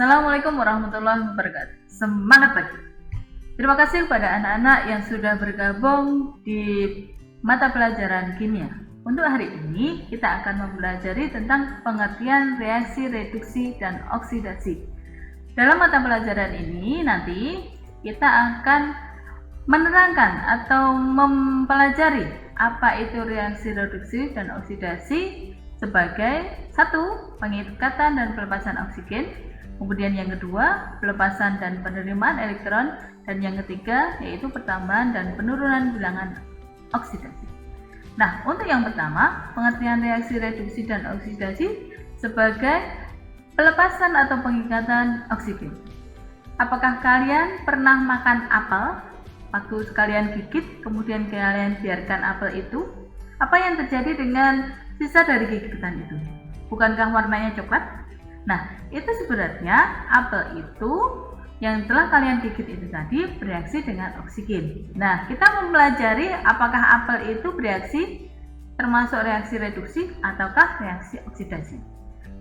Assalamualaikum warahmatullahi wabarakatuh. Semangat pagi. Terima kasih kepada anak-anak yang sudah bergabung di mata pelajaran kimia. Untuk hari ini kita akan mempelajari tentang pengertian reaksi reduksi dan oksidasi. Dalam mata pelajaran ini nanti kita akan menerangkan atau mempelajari apa itu reaksi reduksi dan oksidasi sebagai satu, pengikatan dan pelepasan oksigen. Kemudian yang kedua, pelepasan dan penerimaan elektron, dan yang ketiga yaitu pertambahan dan penurunan bilangan oksidasi. Nah, untuk yang pertama, pengertian reaksi reduksi dan oksidasi sebagai pelepasan atau pengikatan oksigen. Apakah kalian pernah makan apel? Waktu kalian gigit, kemudian kalian biarkan apel itu, apa yang terjadi dengan sisa dari gigitan itu? Bukankah warnanya coklat? Nah, itu sebenarnya apel itu yang telah kalian gigit itu tadi bereaksi dengan oksigen. Nah, kita mempelajari apakah apel itu bereaksi termasuk reaksi reduksi ataukah reaksi oksidasi.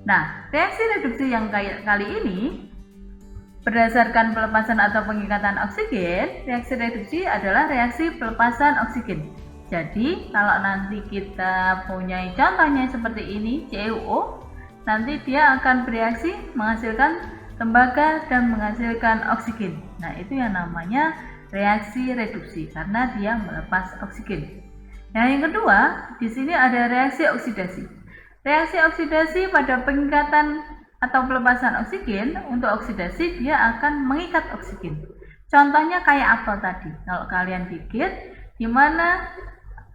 Nah, reaksi reduksi yang kali ini berdasarkan pelepasan atau pengikatan oksigen, reaksi reduksi adalah reaksi pelepasan oksigen. Jadi, kalau nanti kita punya contohnya seperti ini, CuO, nanti dia akan bereaksi menghasilkan tembaga dan menghasilkan oksigen. Nah, itu yang namanya reaksi reduksi karena dia melepas oksigen. Nah, yang kedua, di sini ada reaksi oksidasi. Reaksi oksidasi pada pengikatan atau pelepasan oksigen, untuk oksidasi dia akan mengikat oksigen. Contohnya kayak apel tadi. Kalau kalian gigit, di mana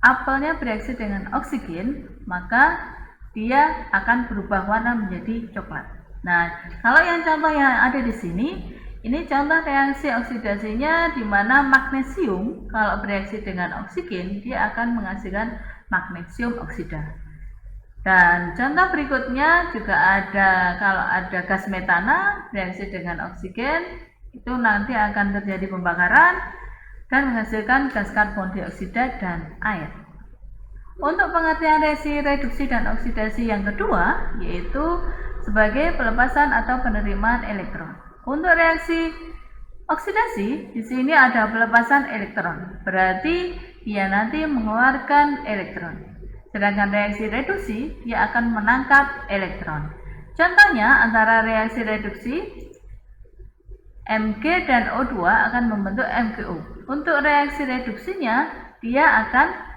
apelnya bereaksi dengan oksigen, maka dia akan berubah warna menjadi coklat. Nah, kalau yang contoh yang ada di sini, ini contoh reaksi oksidasinya di mana magnesium kalau bereaksi dengan oksigen, dia akan menghasilkan magnesium oksida. Dan contoh berikutnya juga ada, kalau ada gas metana bereaksi dengan oksigen, itu nanti akan terjadi pembakaran dan menghasilkan gas karbon dioksida dan air. Untuk pengertian reaksi reduksi dan oksidasi yang kedua, yaitu sebagai pelepasan atau penerimaan elektron. Untuk reaksi oksidasi, di sini ada pelepasan elektron, berarti dia nanti mengeluarkan elektron. Sedangkan reaksi reduksi, dia akan menangkap elektron. Contohnya antara reaksi reduksi, Mg dan O2 akan membentuk MgO. Untuk reaksi reduksinya, dia akan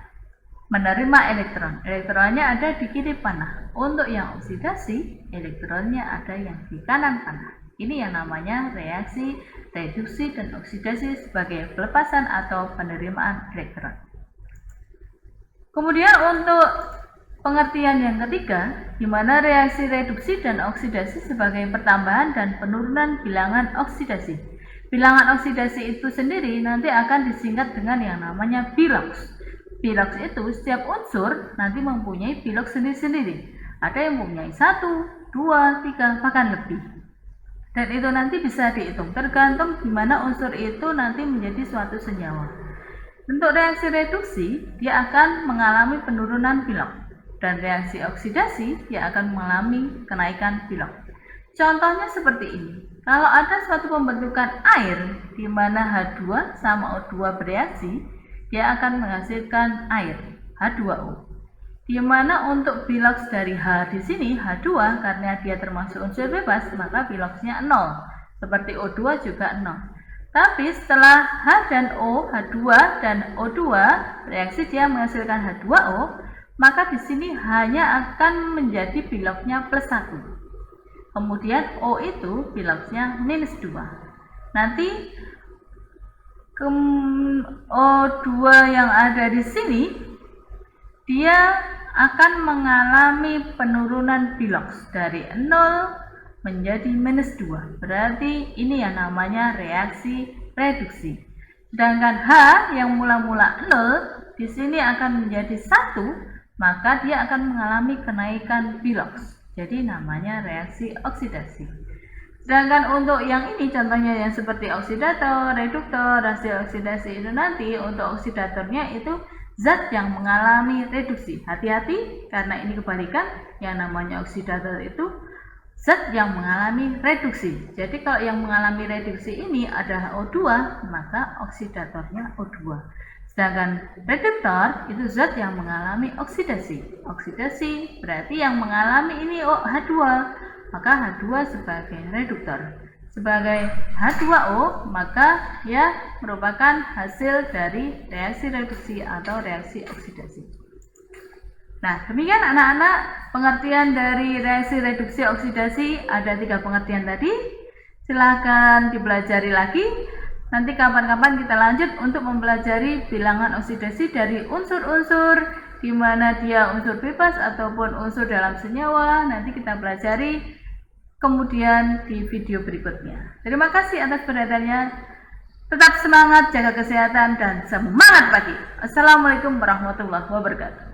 menerima elektron. Elektronnya ada di kiri panah. Untuk yang oksidasi, elektronnya ada yang di kanan panah. Ini yang namanya reaksi reduksi dan oksidasi sebagai pelepasan atau penerimaan elektron. Kemudian untuk pengertian yang ketiga, di mana reaksi reduksi dan oksidasi sebagai pertambahan dan penurunan bilangan oksidasi. Bilangan oksidasi itu sendiri nanti akan disingkat dengan yang namanya bilox. Bilox itu setiap unsur nanti mempunyai bilox sendiri-sendiri. Ada yang mempunyai 1, 2, 3, bahkan lebih. Dan itu nanti bisa dihitung tergantung di mana unsur itu nanti menjadi suatu senyawa. Untuk reaksi reduksi, dia akan mengalami penurunan bilox. Dan reaksi oksidasi, dia akan mengalami kenaikan bilox. Contohnya seperti ini. Kalau ada suatu pembentukan air di mana H2 sama O2 bereaksi, dia akan menghasilkan air, H2O. Di mana untuk bilox dari H di sini, H2, karena dia termasuk unsur bebas, maka biloxnya 0. Seperti O2 juga 0. Tapi setelah H dan O, H2 dan O2 reaksi dia menghasilkan H2O, maka di sini hanya akan menjadi biloxnya plus 1. Kemudian O itu biloxnya minus 2. Nanti O2 yang ada di sini, dia akan mengalami penurunan bilox dari 0 menjadi minus 2. Berarti ini yang namanya reaksi reduksi. Sedangkan H yang mula-mula 0 di sini akan menjadi 1, maka dia akan mengalami kenaikan bilox. Jadi namanya reaksi oksidasi. Sedangkan untuk yang ini contohnya yang seperti oksidator, reduktor, hasil oksidasi itu nanti untuk oksidatornya itu zat yang mengalami reduksi. Hati-hati karena ini kebalikan, yang namanya oksidator itu zat yang mengalami reduksi. Jadi kalau yang mengalami reduksi ini adalah O2, maka oksidatornya O2. Sedangkan reduktor itu zat yang mengalami oksidasi. Oksidasi berarti yang mengalami ini H2, maka H2 sebagai reduktor. Sebagai H2O, maka ya merupakan hasil dari reaksi reduksi atau reaksi oksidasi. Nah, demikian anak-anak pengertian dari reaksi reduksi oksidasi. Ada 3 pengertian tadi. Silahkan dipelajari lagi. Nanti kapan-kapan kita lanjut untuk mempelajari bilangan oksidasi dari unsur-unsur di mana dia unsur bebas ataupun unsur dalam senyawa. Nanti kita pelajari kemudian di video berikutnya. Terima kasih atas perhatiannya. Tetap semangat, jaga kesehatan, dan semangat pagi. Assalamualaikum warahmatullahi wabarakatuh.